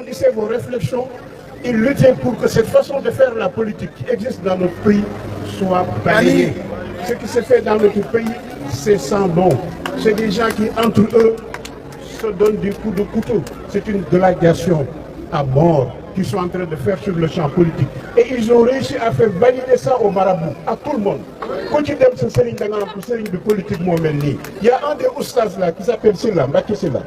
approfondissez vos réflexions et luttez pour que cette façon de faire la politique qui existe dans notre pays soit balayée. Ce qui se fait dans notre pays, c'est sans nom. C'est des gens qui, entre eux, se donnent des coups de couteau. C'est une gladiation à mort qu'ils sont en train de faire sur le champ politique. Et ils ont réussi à faire valider ça au marabout, à tout le monde. Quand tu donnes ce sérigne de politique, il y a un des oustas là qui s'appelle Silla, Mbaki Silla.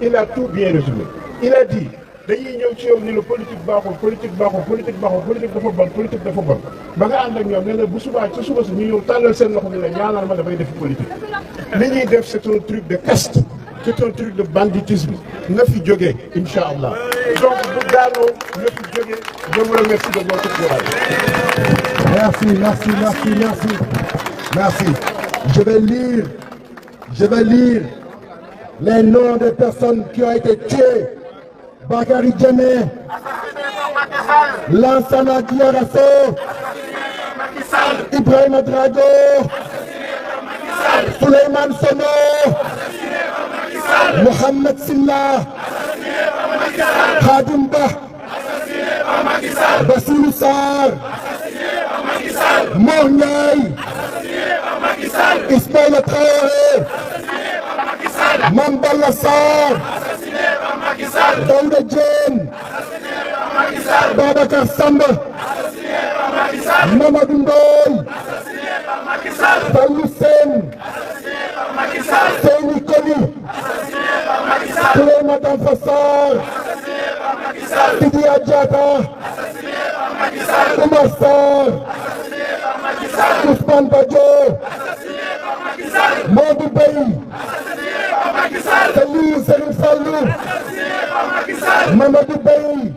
Il a tout bien résumé. Il a dit, dañuy ñëw ci yow ni la politique baaxul politique baaxul politique baaxul politique dafa bon politique dafa bon ba nga ànd ak ñoom ne la bu subaa ci suba si ñu ñëw tàllal seen loxo ni la ñaanal ma dafay def politique. li ñuy def c'est un truc de caste, c'est un truc de banditisme na fi jógee incha allah donc bu daanoo na fi jógee. Je vous remercie de votre courage. Merci. Je vais lire les noms des personnes qui ont été tuées. Bakary Djemé, Lansana Diarasso, Ibrahima Drago, Souleymane Sono, Mohamed Silla, Khadim Ba, Bassirou Sarr, Mor Ndiaye, Ismaïla Traoré, Mame Balla Sarr, Daouda Diène, Babacar Samba, Mamadou Ndoye, Fallou Sène, Seyni Koli, Souleymane Alpha Sarr, Sidya Diatta, Oumar Sarr, Ousmane Badjo, Modou Bey, Serigne Fallou, Mamadou Bey,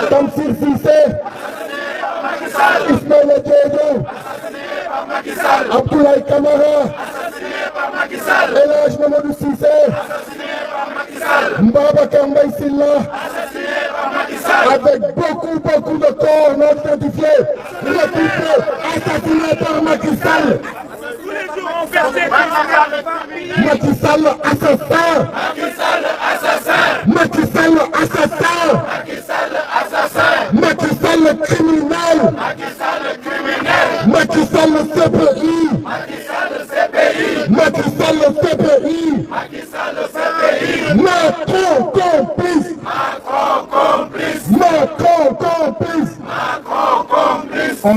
Tamsir Cissé, Ismaïla Diédhiou, Abdoulaye Camara, El Hadj Mamadou Cissé, Babacar Mbaye Sylla, avec beaucoup de corps non identifiés, regroupés, assassinés par Macky Sall. Macky Sall assassin. Macky Sall assassin. Macky Sall criminel. Macky Sall CPI. Macky Sall CPI. Macron complice. Macron complice. On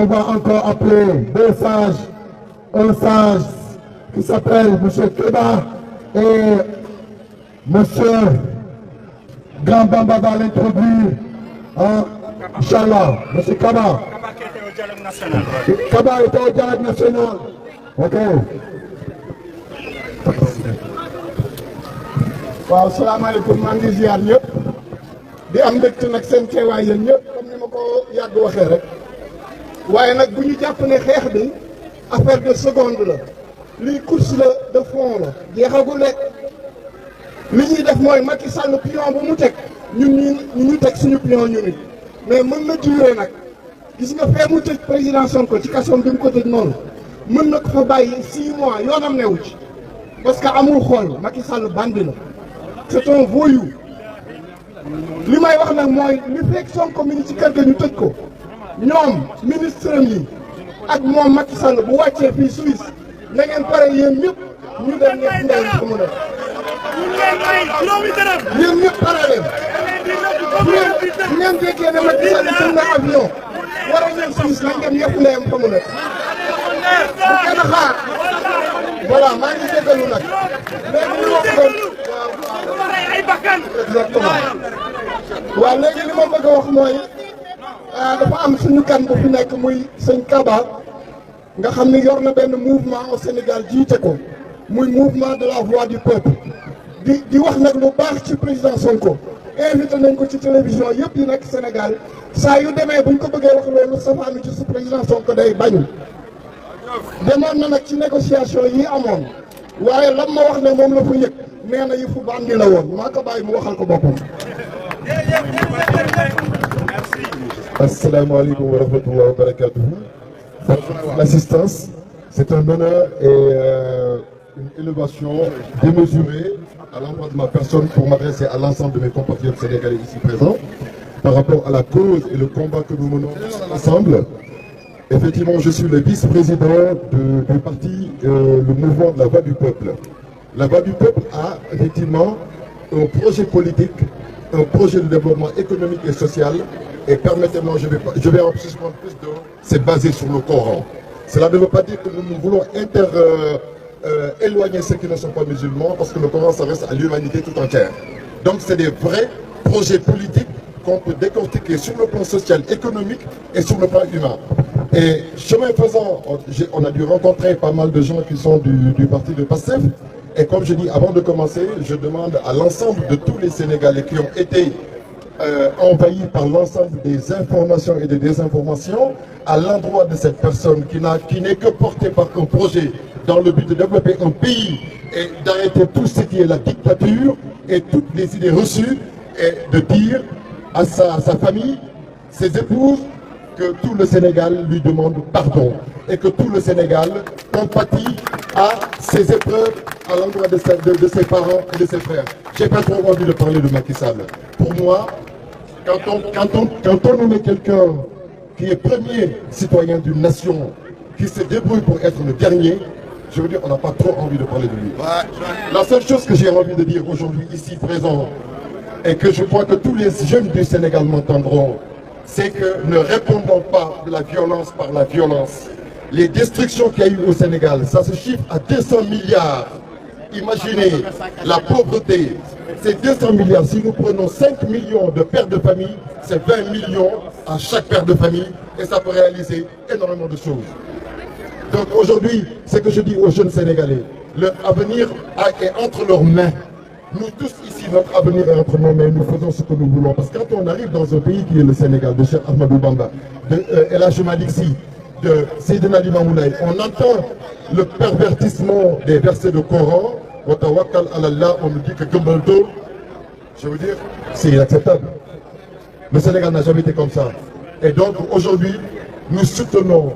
va encore appeler deux sages. Un sage qui s'appelle M. Keba et M. Grand Bamba va l'introduire. Inch'Allah, M. Kaba. Kaba était au dialogue national. Ok. waaw salaamaaleykum maa ngi ziar ñëpp di am mbégte nag seen teewaay yéen ñëpp comme ni ma ko yàgg waxee rek waaye nag bu ñu jàpp ne xeex bi affaire de seconde la lii course la de fond la jeexagul rek li ñuy def mooy Macky Sall pion bu mu teg ñun ñu teg suñu pion ñu nit mais mën na durer nag gis nga fee mu tëj président Sonko ci kasoom bi mu ko tëj noonu mën na ko fa bàyyi 6 mois yoonam newu ci parce que amul xool Macky Sall bandi la c'est un voyou li may wax nag mooy li fekk Sonko mi ngi ci kër ga ñu tëj ko ñoom ministre yi ak moom Macky Sall bu wàccee fii Suisse na ngeen pare yéen ñëpp ñu dem ñëpp ndey ko mu def yéen ñëpp pare leen bu ngeen déggee ne Macky Sall jël na avion war a ñëw Suisse nañ dem ñëpp ndeyam ko mu def bu kenn xaar voilà maa ngi déggalu nag léegi ñu wax ko exactement waaw léegi li ma bëgg a wax mooy dafa am suñu kan bu fi nekk muy sëñ Kaba nga xam ni yor na benn mouvement au Sénégal jiite ko muy mouvement de la voix du peuple di wax nag lu baax ci président Sonko invité nañ ko ci télévision yëpp yi nekk Sénégal saa yu demee buñ ko bëggee wax loolu safaanu ci su président Sonko day bañ demoon na nag ci négociation yi amoon waaye lam ma wax ne moom la fa yëg nee na yëfu bandi la woon maa ko bàyyi mu waxal ko boppam. Assalamu alaikum wa rahmatullahi wa barakatuh. L'assistance, c'est un honneur et une élévation démesurée à l'endroit de ma personne pour m'adresser à l'ensemble de mes compatriotes sénégalais ici présents par rapport à la cause et le combat que nous menons ensemble. Effectivement, je suis le vice-président du parti, le mouvement de la Voix du Peuple. La Voix du Peuple a effectivement un projet politique, un projet de développement économique et social. Et permettez-moi, je vais en plus prendre plus d'eau. C'est basé sur le Coran. Cela ne veut pas dire que nous voulons éloigner ceux qui ne sont pas musulmans, parce que le Coran s'adresse à l'humanité tout entière. Donc c'est des vrais projets politiques qu'on peut décortiquer sur le plan social, économique et sur le plan humain. Et chemin faisant, on a dû rencontrer pas mal de gens qui sont du parti de PASTEF. Et comme je dis, avant de commencer, je demande à l'ensemble de tous les Sénégalais qui ont été envahis par l'ensemble des informations et des désinformations à l'endroit de cette personne qui n'est que portée par un projet dans le but de développer un pays et d'arrêter tout ce qui est la dictature et toutes les idées reçues, et de dire à sa famille, ses épouses, que tout le Sénégal lui demande pardon et que tout le Sénégal compatit à ses épreuves à l'endroit de ses parents et de ses frères. J'ai pas trop envie de parler de Macky Sall. Pour moi, quand on nomme quelqu'un qui est premier citoyen d'une nation, qui se débrouille pour être le dernier, je veux dire, on n'a pas trop envie de parler de lui. La seule chose que j'ai envie de dire aujourd'hui, ici présent, et que je crois que tous les jeunes du Sénégal m'entendront, c'est que ne répondons pas de la violence par la violence. Les destructions qu'il y a eu au Sénégal, ça se chiffre à 200 milliards. Imaginez la pauvreté. Ces 200 milliards, si nous prenons 5 millions de pères de famille, c'est 20 millions à chaque père de famille et ça peut réaliser énormément de choses. Donc aujourd'hui, ce que je dis aux jeunes Sénégalais, leur avenir est entre leurs mains. Nous tous ici, notre avenir est entre nos mains, nous faisons ce que nous voulons. Parce que quand on arrive dans un pays qui est le Sénégal, de Cheikh Ahmadou Bamba, de El Hadji Malick Sy, de Seydina Limamou Laye, on entend le pervertissement des versets du Coran. Wa tawakkal ala Allah, on nous dit que Gumbalto, je veux dire, c'est inacceptable. Le Sénégal n'a jamais été comme ça. Et donc aujourd'hui, nous soutenons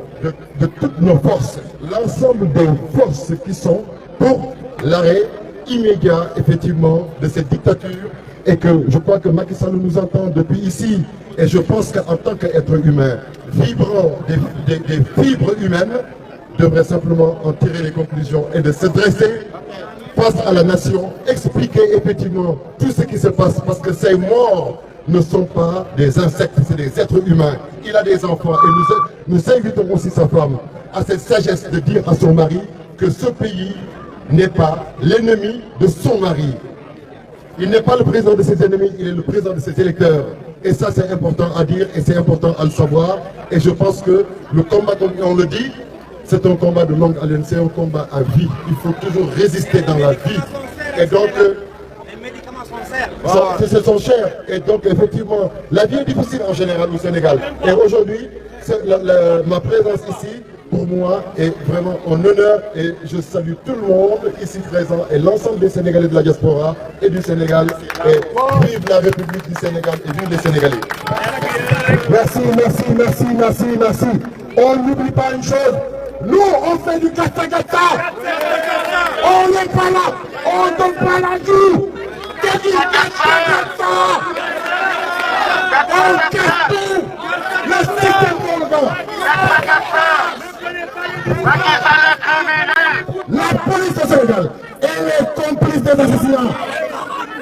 de toutes nos forces, l'ensemble des forces qui sont pour l'arrêt immédiat, effectivement, de cette dictature, et que je crois que Macky Sall nous entend depuis ici, et je pense qu'en tant qu'être humain, vibrant des fibres humaines, devrait simplement en tirer les conclusions et de se dresser face à la nation, expliquer effectivement tout ce qui se passe, parce que ces morts ne sont pas des insectes, c'est des êtres humains. Il a des enfants, et nous invitons aussi sa femme à cette sagesse de dire à son mari que ce pays n'est pas l'ennemi de son mari. Il n'est pas le président de ses ennemis, il est le président de ses électeurs. Et ça, c'est important à dire et c'est important à le savoir. Et je pense que le combat, comme on le dit, c'est un combat de longue haleine, c'est un combat à vie. Il faut toujours résister dans la vie. Et donc, les médicaments sont chers. ce sont chers. Et donc, effectivement, la vie est difficile en général au Sénégal. Et aujourd'hui, ma présence ici, pour moi, est vraiment un honneur. Et je salue tout le monde ici présent et l'ensemble des Sénégalais de la diaspora et du Sénégal. Et vive la République du Sénégal et vive les Sénégalais. Merci, merci, merci, merci, merci. On n'oublie pas une chose. Nous, on fait du gata-gata. On n'est pas là. On ne donne pas la joue. C'est du gata-gata. On casse tout. Le système Golgon. La police au Sénégal, elle est complice des assassinats.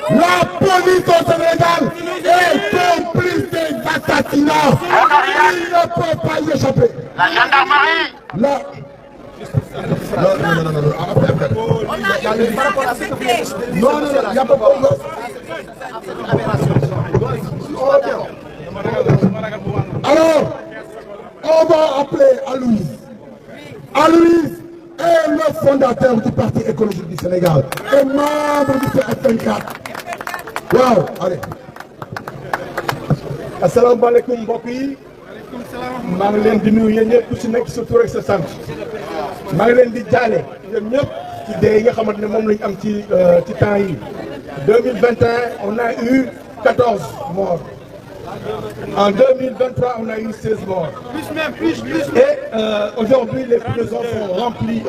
La police au Sénégal est complice des assassinats. Il ne peut pas y échapper. La gendarmerie. Non, il n'y a pas de problème. Alors, on va appeler Aloïse. Aloïse est le fondateur du Parti écologique du Sénégal et membre du CF24. Waaw, allez. Assalamu alaikum mbokk yi. maa ngi leen di nuyu yéen ñëpp ku ci nekk sa tur ak sa sant. maa ngi leen di jaale yéen ñëpp ci dee yi nga xamante ne moom lañ am ci temps yi. 2021, on a eu 14 morts. En 2023, on a eu 16 morts. Et aujourd'hui, les prisons sont remplies.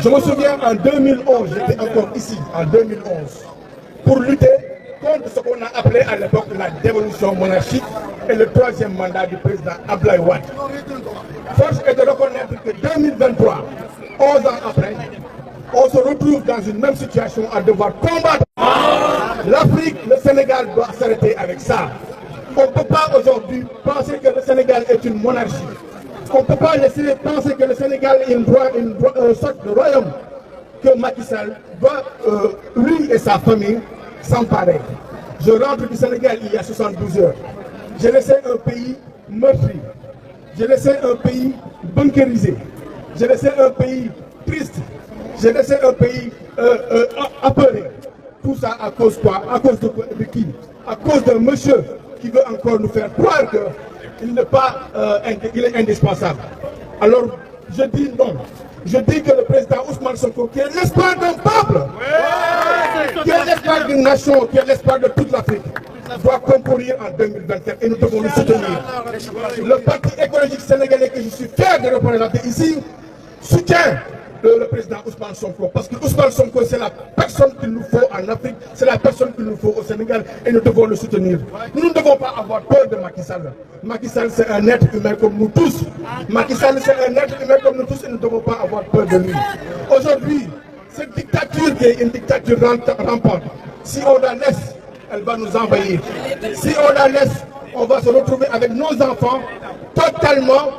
Je me souviens en 2011, j'étais encore ici, en 2011, pour lutter contre ce qu'on a appelé à l'époque la dévolution monarchique et le troisième mandat du président Abdoulaye Wade. Force est de reconnaître que 2023, 11 ans après, on se retrouve dans une même situation à devoir combattre. L'Afrique, le Sénégal doit s'arrêter avec ça. On ne peut pas aujourd'hui penser que le Sénégal est une monarchie. On ne peut pas laisser penser que le Sénégal est une sorte de royaume que Macky Sall doit, lui et sa famille, s'emparer. Je rentre du Sénégal il y a 72 heures. J'ai laissé un pays meurtri. J'ai laissé un pays bunkérisé. J'ai laissé un pays triste. J'ai laissé un pays apeuré. Tout ça à cause quoi? À cause de qui? À cause d'un monsieur qui veut encore nous faire croire qu'il n'est pas il est indispensable. Alors, je dis non. Je dis que le président Ousmane Sonko, qui est l'espoir d'un peuple, qui est l'espoir d'une nation, qui est l'espoir de toute l'Afrique, doit concourir en 2024 et nous devons le soutenir. Le parti écologique sénégalais que je suis fier de représenter ici soutient le président Ousmane Sonko, parce que Ousmane Sonko, c'est la personne qu'il nous faut en Afrique, c'est la personne qu'il nous faut au Sénégal et nous devons le soutenir. Nous ne devons pas avoir peur de Macky Sall. Macky Sall, c'est un être humain comme nous tous. Macky Sall, c'est un être humain comme nous tous et nous ne devons pas avoir peur de lui. Aujourd'hui, cette dictature qui est une dictature rampante, si on la laisse, elle va nous envahir. Si on la laisse, on va se retrouver avec nos enfants totalement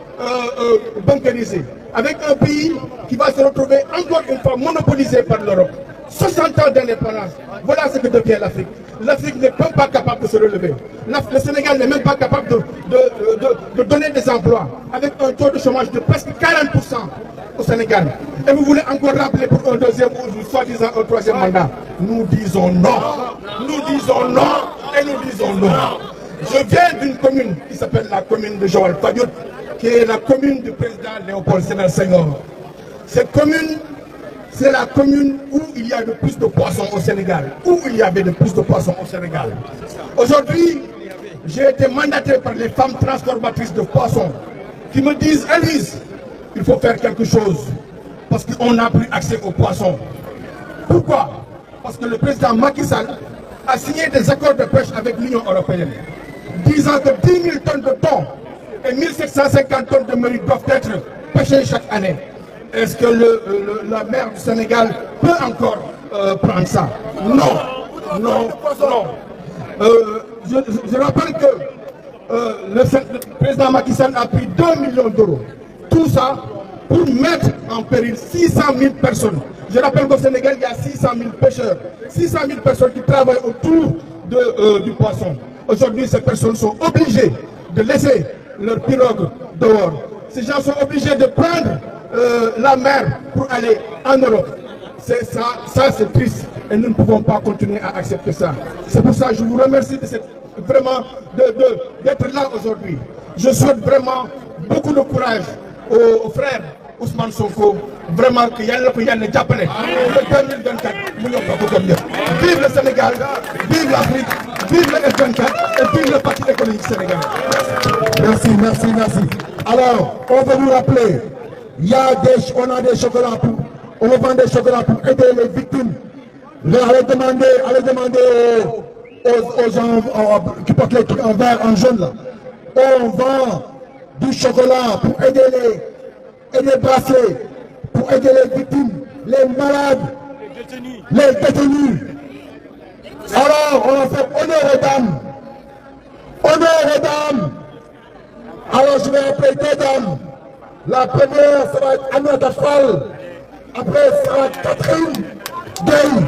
bunkérisés. Avec un pays qui va se retrouver encore une fois monopolisé par l'Europe. 60 ans d'indépendance, voilà ce que devient l'Afrique. L'Afrique n'est même pas capable de se relever. Le Sénégal n'est même pas capable de donner des emplois, avec un taux de chômage de presque 40% au Sénégal. Et vous voulez encore rappeler pour un deuxième ou soi-disant un troisième mandat. Nous disons non. Nous disons non et nous disons non. Je viens d'une commune qui s'appelle la commune de Joal Fadiouth, qui est la commune du président Léopold Sédar Senghor. Cette commune, c'est la commune où il y a le plus de poissons au Sénégal, où il y avait le plus de poissons au Sénégal. Aujourd'hui, j'ai été mandaté par les femmes transformatrices de poissons qui me disent, Elise, il faut faire quelque chose parce qu'on n'a plus accès aux poissons. Pourquoi? Parce que le président Macky Sall a signé des accords de pêche avec l'Union européenne, disant que 10 000 tonnes de thon et 1750 tonnes de mérite doivent être pêchées chaque année. Est-ce que la mer du Sénégal peut encore prendre ça? Non, non, non. Je rappelle que le président Macky Sall a pris 2 millions d'euros. Tout ça pour mettre en péril 600 000 personnes. Je rappelle qu'au Sénégal, il y a 600 000 pêcheurs, 600 000 personnes qui travaillent autour du poisson. Aujourd'hui, ces personnes sont obligées de laisser leur pirogue dehors. Ces gens sont obligés de prendre la mer pour aller en Europe. C'est ça c'est triste et nous ne pouvons pas continuer à accepter ça. C'est pour ça que je vous remercie vraiment d'être là aujourd'hui. Je souhaite vraiment beaucoup de courage aux frères Ousmane Sonko, vraiment que yalla ko yalla jappalé le 2024 mu ñëw ko gëm ñëpp. Vive le Sénégal, vive l'Afrique, vive le F24 et vive le Parti économique sénégalais. Merci, merci, merci. Alors, on va vous rappeler, on a des chocolats on vend des chocolats pour aider les victimes. Allez demander aux gens qui portent les trucs en vert, en jaune là. On vend du chocolat pour aider les bracelets, pour aider les victimes, les malades, les détenus. Alors, on va faire honneur aux dames. Honneur aux dames. Alors, je vais appeler deux dames. La première, ça va être Aminata Fall. Après, ça va être Catherine Gueye.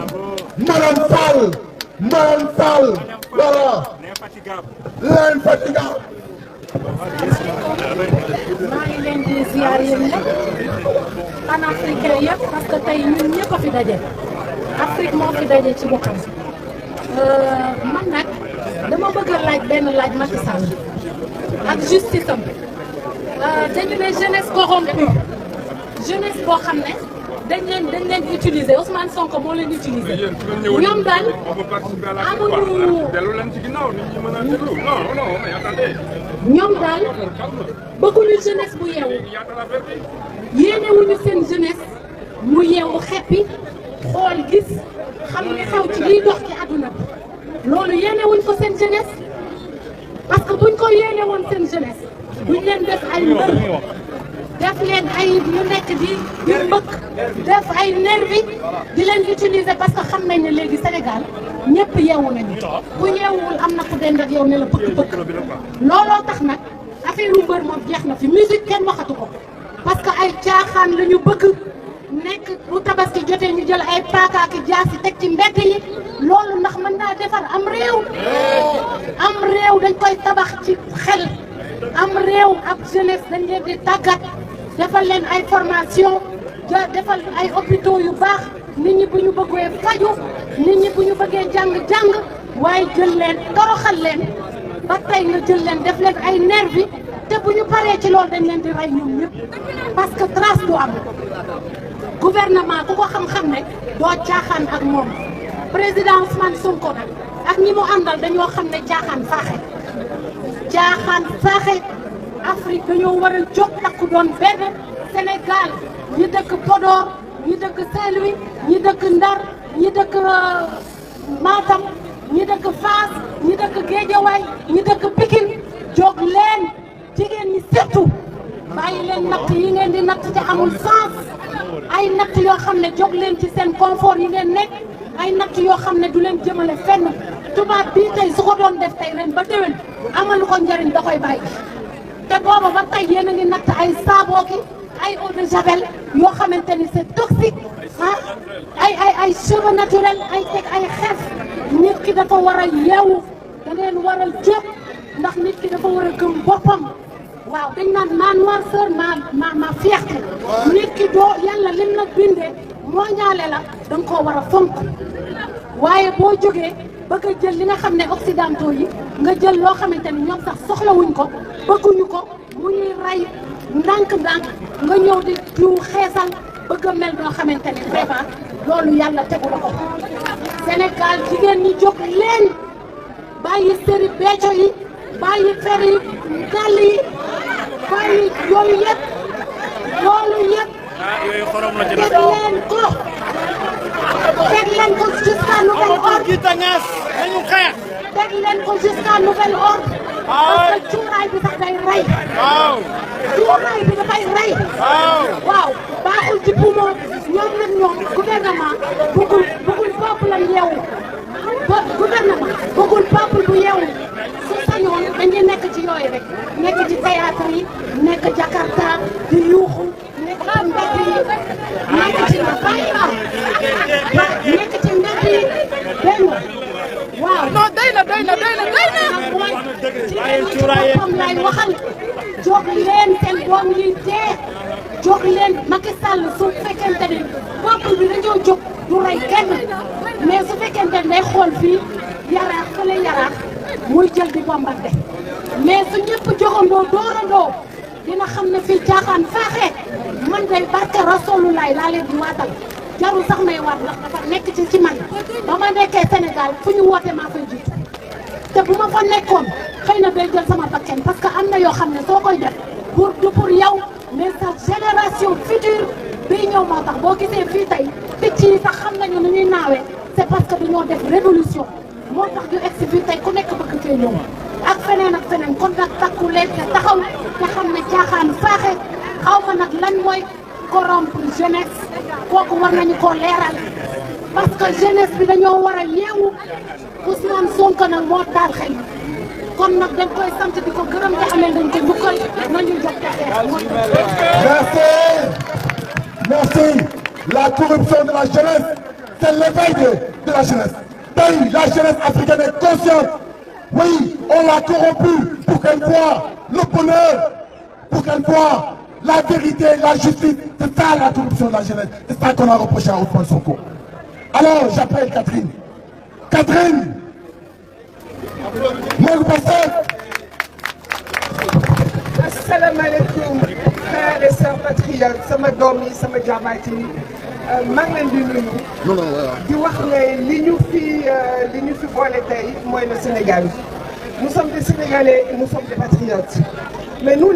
Madame Fall. Madame Fall. Voilà. L'infatigable. maa ngi leen di ziar yéen ñëpp panafricain yëpp parce que tey ñun ñëpp a fi daje Afrique moo fi daje ci boppam man nag dama bëgg a laaj benn laaj Macky Sall ak justice am dañu ne jeunesse corrompue jeunesse boo xam ne dañ leen utiliser Ousmane Sonko moo leen utiliser ñoom daal amuñu ñoom daal bëgguñu jeunesse bu yeewu yéenewuñu seen jeunesse mu yeewu xeppi xool gis xam li xew ci liy dox ci àdduna bi loolu yéene wuñ ko seen jeunesse parce que buñ ko yéene woon seen jeunesse buñ leen def ay mbër def leen ay ñu nekk di mbëkk def ay nervi di leen utiliser parce que xam nañ ne léegi Sénégal ñëpp yeewu nañu ku yeewul am na ku dend ak yow ne la bëgg-bëgg looloo tax nag affaire yu mbër moom jeex na fi musique kenn waxatu ko parce que ay caaxaan la ñu bëgg nekk bu tabaski jotee ñu jël ay paakaaki jaasi teg ci mbedd yi loolu ndax mën naa defar am réew dañ koy tabax ci xel am réew ab jeunesse dañ leen di tàggat defal leen ay formation defal ay hôpitaux yu baax nit ñi bu ñu bëggee faju nit ñi bu ñu bëggee jàng waaye jël leen toroxal leen ba tey nga jël leen def leen ay nervi te bu ñu paree ci loolu dañ leen di rey ñoom ñëpp parce que trace du am gouvernement ku ko xam-xam ne doo caaxaan ak moom président Ousmane Sonko nag ak ñi mu àndal dañoo xam ne caaxaan faaxe Afrique dañoo war a jóg takku doon benn Sénégal ñi dëkk Podor ñi dëkk Saint-Louis ñi dëkk Ndar ñi dëkk Matam ñi dëkk Fass ñi dëkk Guédiawaye ñi dëkk Pikine jóg leen jigéen ñi surtout bàyyi leen natt yi ngeen di natt te amul sens ay natt yoo xam ne jóg leen ci seen confort yi ngeen nekk ay natt yoo xam ne du leen jëmale fenn tubaab bii tey su ko doon def tey ren ba déwén amalu ko njëriñ da koy bàyyi te booba ba tey yéen a ngi natt ay saaboo ki ay eau de javel yoo xamante ni c'est toxique ay cheveux naturels ay teg ay xef nit ki dafa war a yeewu da ngeen war a jóg ndax nit ki dafa war a gëm boppam waaw dañ naan ma noirceur ma fierté nit ki doo yàlla lim nag bindee moo ñaale la da nga koo war a fonk waaye boo jógee bëgg a jël li nga xam ne occidentaux yi nga jël loo xamante ni ñoom sax soxlawuñ ko bëgguñu ko mu ñuy rey ndànk-ndànk nga ñëw di diw xeesal bëgg a mel noo xamante ni vraiment loolu yàlla tegu la ko Sénégal jigéen ñi jóg leen bàyyi séri becco yi bàyyi fer yi dàll yi bàyyi yooyu yëpp loolu yëpp teg leen ko jusqu'à nouvel ordre teg leen ko jusqu'à nouvel ordre parce que cuuraay bi sax day rey cuuraay bi dafay rey waaw baaxul ci poumon ñoom nag ñoom gouvernement bëggul peuple la yeewu gouvernement bëggul peuple bu yeewu su sañoon dañuy nekk ci yooyu rek nekk ci théâtre yi nekk Jakarta di yuuxu nekk ci mbedd yi nekk ci nekk ci mbedd yi benn waaw non doy na mooy jigéen ñi ci boppam lay waxal jóg leen seen doom yi dee jóg leen Macky Sall su fekkente ne peuple bi dañoo jóg du rey kenn mais su fekkente ne day xool fii yaraax fële yaraax muy jël di bombardé mais su ñëpp joxandoo doorandoo dina xam ne fii caaxaan faaxee man day barke Rasulullah laa leen di waatal jarul sax may waat ndax dafa nekk ci man ba ma nekkee Sénégal fu ñu woote maa fay jiitu te bu ma fa nekkoon xëy na day jël sama bakken parce que am na yoo xam ne soo koy def pour yow mais sa génération future bii ñëw moo tax boo gisee fii tey picc yi sax xam nañu nu ñuy naawee c'est parce que dañoo def révolution moo tax ñu egsi fii tey ku nekk bëgg fee ñëw ak feneen kon nag takku leen te taxaw te xam ne caaxaan faaxe xaw ma nag lan mooy corrompre jeunesse kooku war nañu koo leeral parce que jeunesse bi dañoo war a yeewu Ousmane Sonko nag moo taal xel kon nag dañ koy sant di ko gërëm te amee dañ ko njukkal nañu jox te xeex. Merci. La corruption de la jeunesse, c'est l'éveil de la jeunesse. La jeunesse africaine est consciente. Oui, on l'a corrompue pour qu'elle voie le bonheur, pour qu'elle voie la vérité, la justice. C'est ça la corruption de la jeunesse. C'est ça qu'on a reproché à Ousmane Sonko. Alors, j'appelle Catherine. Catherine, moi le pasteur. Assalamu alaikum, frères et sœurs patriotes, sama doom yi sama jabaat yi maa ngi leen di nuyu. di wax ne li ñu fi boole tey mooy le Sénégal. Nous sommes des Sénégalais et nous sommes des patriotes. Mais nous